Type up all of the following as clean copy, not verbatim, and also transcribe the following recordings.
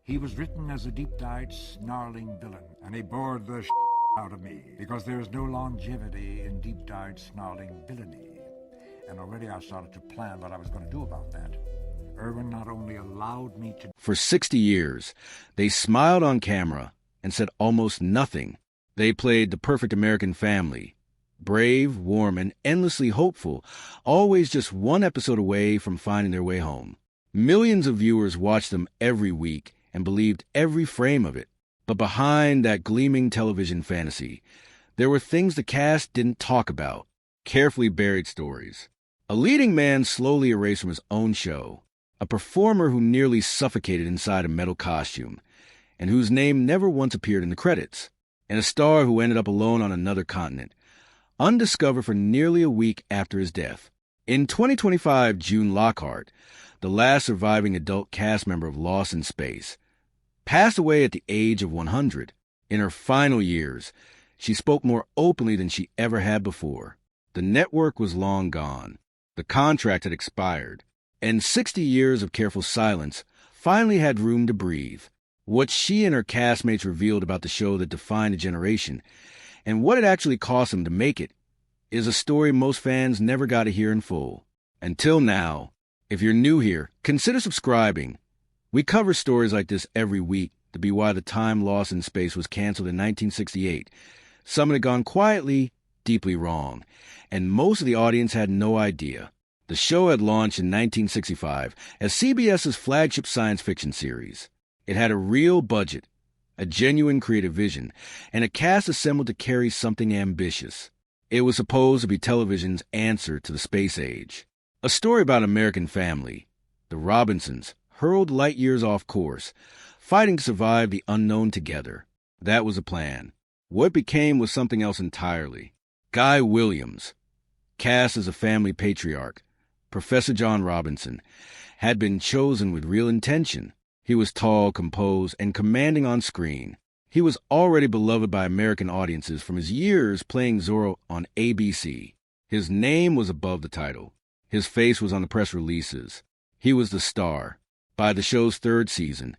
He was written as a deep-dyed, snarling villain, and he bored the out of me, because there is no longevity in deep-dyed, snarling villainy. And already I started to plan what I was going to do about that. Irwin not only allowed me to... For 60 years, they smiled on camera and said almost nothing. They played the perfect American family, brave, warm, and endlessly hopeful, always just one episode away from finding their way home. Millions of viewers watched them every week and believed every frame of it. But behind that gleaming television fantasy, there were things the cast didn't talk about, carefully buried stories. A leading man slowly erased from his own show, a performer who nearly suffocated inside a metal costume, and whose name never once appeared in the credits, and a star who ended up alone on another continent, undiscovered for nearly a week after his death. In 2025, June Lockhart, the last surviving adult cast member of Lost in Space, passed away at the age of 100. In her final years, she spoke more openly than she ever had before. The network was long gone. The contract had expired. And 60 years of careful silence finally had room to breathe. What she and her castmates revealed about the show that defined a generation, and what it actually cost them to make it, is a story most fans never got to hear in full. Until now, if you're new here, consider subscribing. We cover stories like this every week to be why the time Lost in Space was canceled in 1968. Some had gone quietly, deeply wrong, and most of the audience had no idea. The show had launched in 1965 as CBS's flagship science fiction series. It had a real budget, a genuine creative vision, and a cast assembled to carry something ambitious. It was supposed to be television's answer to the space age. A story about an American family, the Robinsons, hurled light years off course, fighting to survive the unknown together. That was the plan. What became was something else entirely. Guy Williams, cast as a family patriarch, Professor John Robinson, had been chosen with real intention. He was tall, composed, and commanding on screen. He was already beloved by American audiences from his years playing Zorro on ABC. His name was above the title. His face was on the press releases. He was the star. By the show's third season,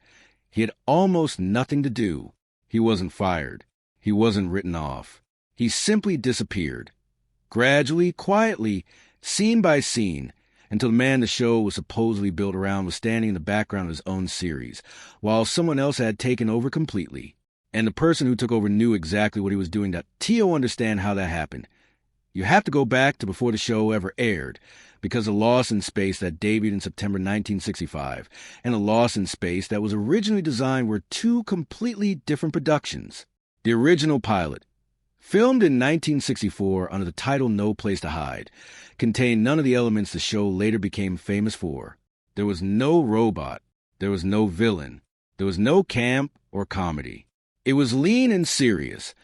he had almost nothing to do. He wasn't fired. He wasn't written off. He simply disappeared. Gradually, quietly, scene by scene, until the man the show was supposedly built around was standing in the background of his own series, while someone else had taken over completely. And the person who took over knew exactly what he was doing. Tio understand how that happened. You have to go back to before the show ever aired, because of Lost in Space that debuted in September 1965 and a Lost in Space that was originally designed were two completely different productions. The original pilot, filmed in 1964 under the title No Place to Hide, contained none of the elements the show later became famous for. There was no robot. There was no villain. There was no camp or comedy. It was lean and serious,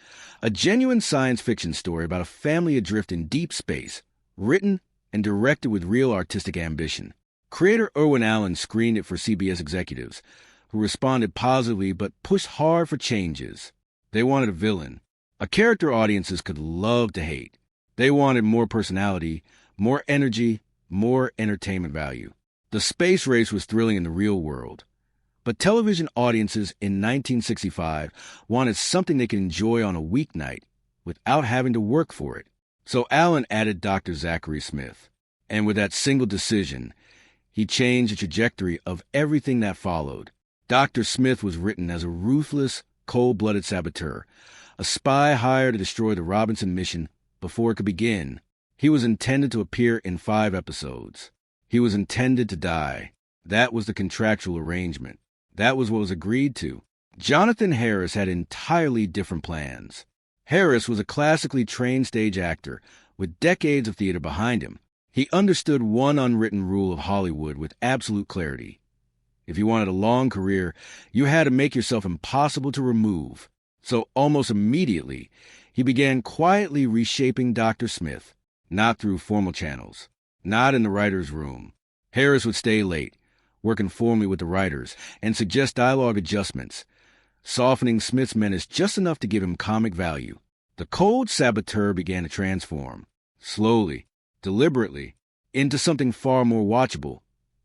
a genuine science fiction story about a family adrift in deep space, written and directed with real artistic ambition. Creator Irwin Allen screened it for CBS executives, who responded positively but pushed hard for changes. They wanted a villain, a character audiences could love to hate. They wanted more personality, more energy, more entertainment value. The space race was thrilling in the real world, but television audiences in 1965 wanted something they could enjoy on a weeknight without having to work for it. So Allen added Dr. Zachary Smith, and with that single decision, he changed the trajectory of everything that followed. Dr. Smith was written as a ruthless, cold-blooded saboteur, a spy hired to destroy the Robinson mission before it could begin. He was intended to appear in 5 episodes. He was intended to die. That was the contractual arrangement. That was what was agreed to. Jonathan Harris had entirely different plans. Harris was a classically trained stage actor with decades of theater behind him. He understood one unwritten rule of Hollywood with absolute clarity. If you wanted a long career, you had to make yourself impossible to remove. So almost immediately, he began quietly reshaping Dr. Smith, not through formal channels, not in the writer's room. Harris would stay late, working formally with the writers, and suggest dialogue adjustments, softening Smith's menace just enough to give him comic value. The cold saboteur began to transform, slowly, deliberately, into something far more watchable,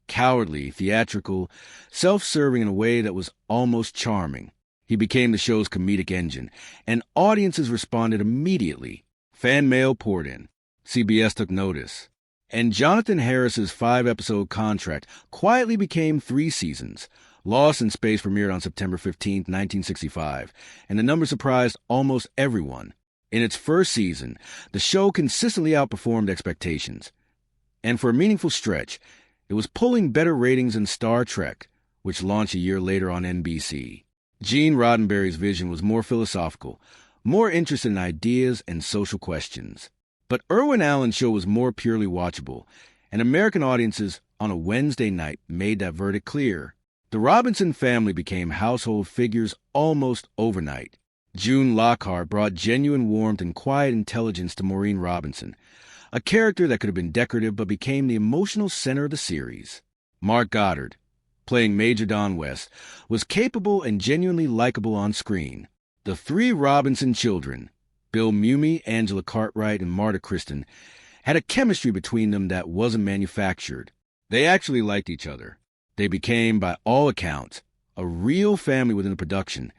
Cowardly, theatrical, self-serving in a way that was almost charming. He became the show's comedic engine, and audiences responded immediately. Fan mail poured in. CBS took notice. And Jonathan Harris's 5-episode contract quietly became 3 seasons. Lost in Space premiered on September 15, 1965, and the number surprised almost everyone. In its first season, the show consistently outperformed expectations. And for a meaningful stretch, it was pulling better ratings than Star Trek, which launched a year later on NBC. Gene Roddenberry's vision was more philosophical, more interested in ideas and social questions. But Irwin Allen's show was more purely watchable, and American audiences on a Wednesday night made that verdict clear. The Robinson family became household figures almost overnight. June Lockhart brought genuine warmth and quiet intelligence to Maureen Robinson, a character that could have been decorative but became the emotional center of the series. Mark Goddard, playing Major Don West, was capable and genuinely likable on screen. The 3 Robinson children, Bill Mumy, Angela Cartwright, and Marta Kristen, had a chemistry between them that wasn't manufactured. They actually liked each other. They became, by all accounts, a real family within the production,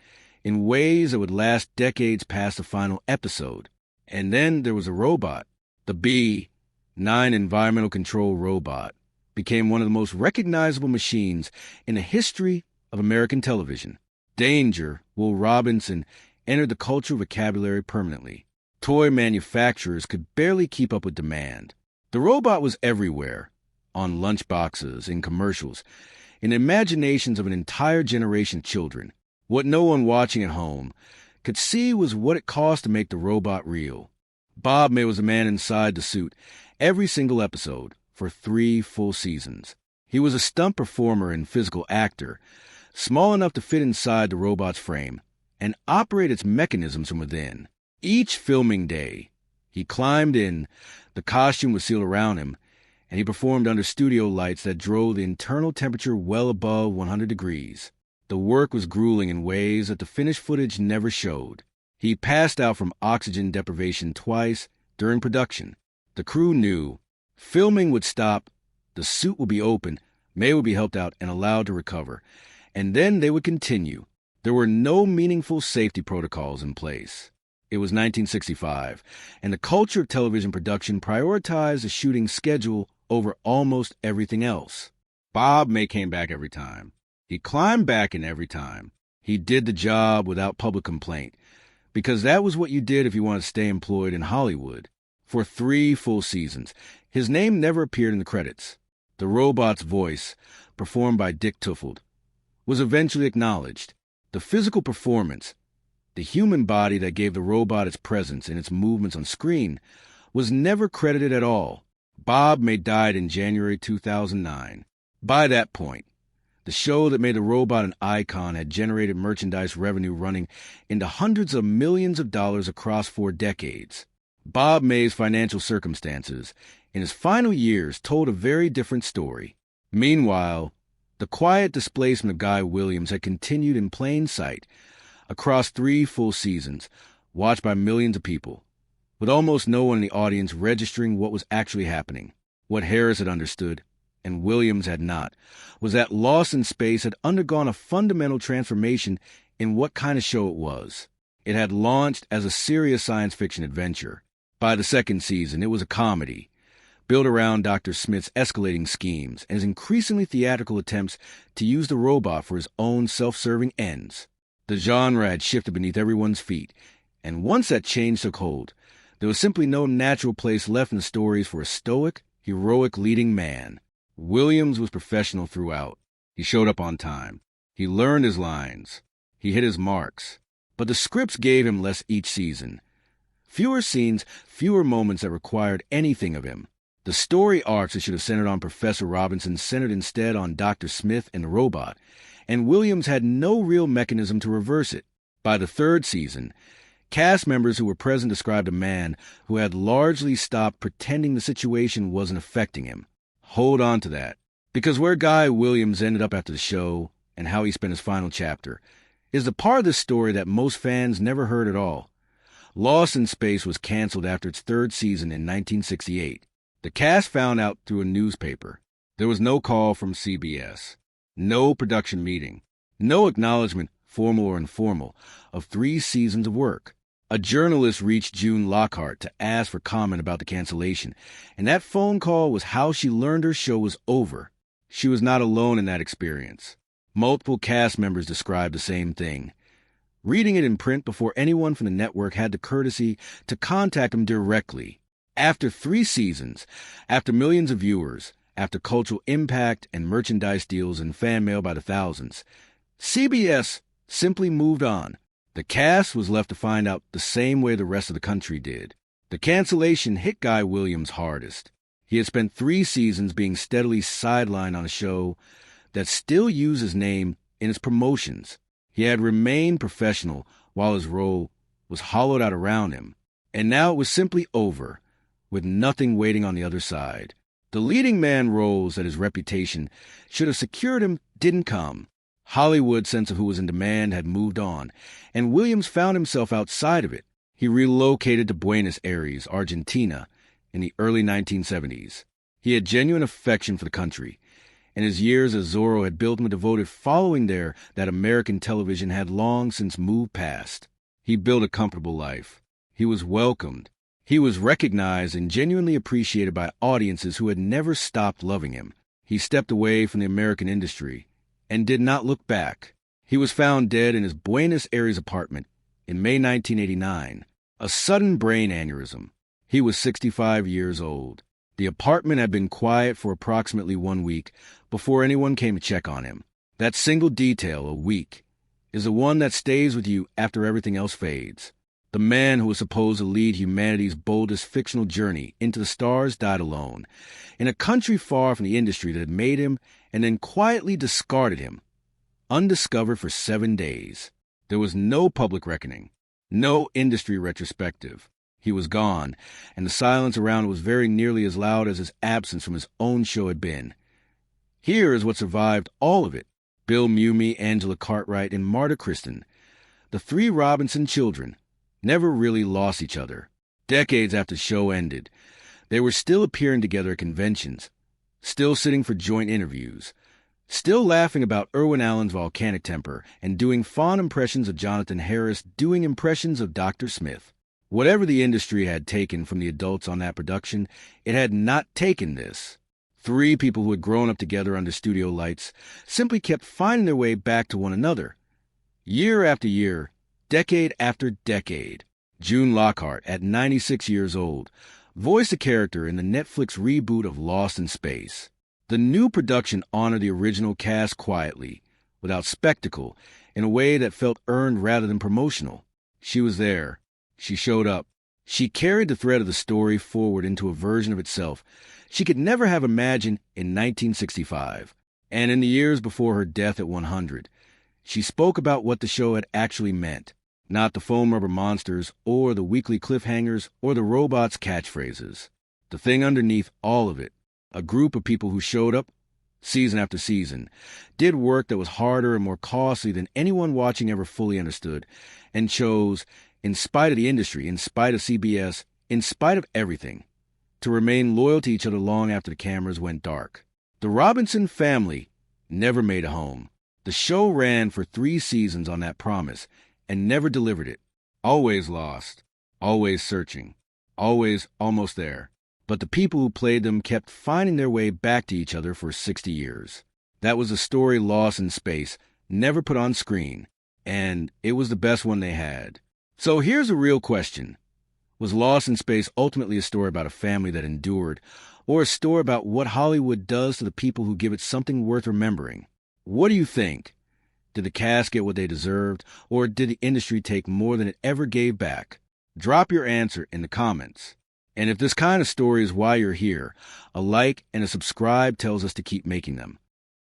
in ways that would last decades past the final episode. And then there was a robot. The B-9 environmental control robot became one of the most recognizable machines in the history of American television. Danger, Will Robinson, entered the cultural vocabulary permanently. Toy manufacturers could barely keep up with demand. The robot was everywhere, on lunchboxes, in commercials, in the imaginations of an entire generation of children. What no one watching at home could see was what it cost to make the robot real. Bob May was the man inside the suit every single episode for 3 full seasons. He was a stunt performer and physical actor, small enough to fit inside the robot's frame and operate its mechanisms from within. Each filming day, he climbed in, the costume was sealed around him, and he performed under studio lights that drove the internal temperature well above 100 degrees. The work was grueling in ways that the finished footage never showed. He passed out from oxygen deprivation twice during production. The crew knew filming would stop, the suit would be opened, May would be helped out and allowed to recover, and then they would continue. There were no meaningful safety protocols in place. It was 1965, and the culture of television production prioritized the shooting schedule over almost everything else. Bob May came back every time. He climbed back in every time. He did the job without public complaint, because that was what you did if you wanted to stay employed in Hollywood. For 3 full seasons, his name never appeared in the credits. The robot's voice, performed by Dick Tufeld, was eventually acknowledged. The physical performance, the human body that gave the robot its presence and its movements on screen, was never credited at all. Bob May died in January 2009. By that point, the show that made the robot an icon had generated merchandise revenue running into hundreds of millions of dollars across 4 decades. Bob May's financial circumstances in his final years told a very different story. Meanwhile, the quiet displacement of Guy Williams had continued in plain sight across 3 full seasons, watched by millions of people, with almost no one in the audience registering what was actually happening. What Harris had understood, and Williams had not, was that Lost in Space had undergone a fundamental transformation in what kind of show it was. It had launched as a serious science fiction adventure. By the 2nd season, it was a comedy, built around Dr. Smith's escalating schemes and his increasingly theatrical attempts to use the robot for his own self-serving ends. The genre had shifted beneath everyone's feet, and once that change took hold, there was simply no natural place left in the stories for a stoic, heroic leading man. Williams was professional throughout. He showed up on time. He learned his lines. He hit his marks. But the scripts gave him less each season. Fewer scenes, fewer moments that required anything of him. The story arcs that should have centered on Professor Robinson centered instead on Dr. Smith and the robot, and Williams had no real mechanism to reverse it. By the 3rd season, cast members who were present described a man who had largely stopped pretending the situation wasn't affecting him. Hold on to that, because where Guy Williams ended up after the show and how he spent his final chapter is the part of this story that most fans never heard at all. Lost in Space was canceled after its 3rd season in 1968. The cast found out through a newspaper. There was no call from CBS, no production meeting, no acknowledgement, formal or informal, of 3 seasons of work. A journalist reached June Lockhart to ask for comment about the cancellation, and that phone call was how she learned her show was over. She was not alone in that experience. Multiple cast members described the same thing. Reading it in print before anyone from the network had the courtesy to contact them directly. After 3 seasons, after millions of viewers, after cultural impact and merchandise deals and fan mail by the thousands, CBS simply moved on. The cast was left to find out the same way the rest of the country did. The cancellation hit Guy Williams hardest. He had spent 3 seasons being steadily sidelined on a show that still used his name in its promotions. He had remained professional while his role was hollowed out around him. And now it was simply over, with nothing waiting on the other side. The leading man roles that his reputation should have secured him didn't come. Hollywood's sense of who was in demand had moved on, and Williams found himself outside of it. He relocated to Buenos Aires, Argentina, in the early 1970s. He had genuine affection for the country, and his years as Zorro had built him a devoted following there that American television had long since moved past. He built a comfortable life. He was welcomed. He was recognized and genuinely appreciated by audiences who had never stopped loving him. He stepped away from the American industry and did not look back. He was found dead in his Buenos Aires apartment in May 1989, a sudden brain aneurysm. He was 65 years old. The apartment had been quiet for approximately 1 week before anyone came to check on him. That single detail, a week, is the one that stays with you after everything else fades. The man who was supposed to lead humanity's boldest fictional journey into the stars died alone, in a country far from the industry that had made him and then quietly discarded him, undiscovered for 7 days. There was no public reckoning, no industry retrospective. He was gone, and the silence around was very nearly as loud as his absence from his own show had been. Here is what survived all of it. Bill Mumy, Angela Cartwright, and Marta Kristen, the 3 Robinson children, never really lost each other. Decades after the show ended, they were still appearing together at conventions, still sitting for joint interviews, still laughing about Irwin Allen's volcanic temper and doing fond impressions of Jonathan Harris doing impressions of Dr. Smith. Whatever the industry had taken from the adults on that production, it had not taken this. 3 people who had grown up together under studio lights simply kept finding their way back to one another. Year after year, decade after decade, June Lockhart, at 96 years old, voiced a character in the Netflix reboot of Lost in Space. The new production honored the original cast quietly, without spectacle, in a way that felt earned rather than promotional. She was there. She showed up. She carried the thread of the story forward into a version of itself she could never have imagined in 1965, and in the years before her death at 100. She spoke about what the show had actually meant, not the foam rubber monsters or the weekly cliffhangers or the robots' catchphrases. The thing underneath all of it, a group of people who showed up, season after season, did work that was harder and more costly than anyone watching ever fully understood, and chose, in spite of the industry, in spite of CBS, in spite of everything, to remain loyal to each other long after the cameras went dark. The Robinson family never made a home. The show ran for 3 seasons on that promise and never delivered it. Always lost, always searching, always almost there. But the people who played them kept finding their way back to each other for 60 years. That was a story lost in space, never put on screen, and it was the best one they had. So here's a real question. Was Lost in Space ultimately a story about a family that endured, or a story about what Hollywood does to the people who give it something worth remembering? What do you think? Did the cast get what they deserved, or did the industry take more than it ever gave back? Drop your answer in the comments. And if this kind of story is why you're here, a like and a subscribe tells us to keep making them.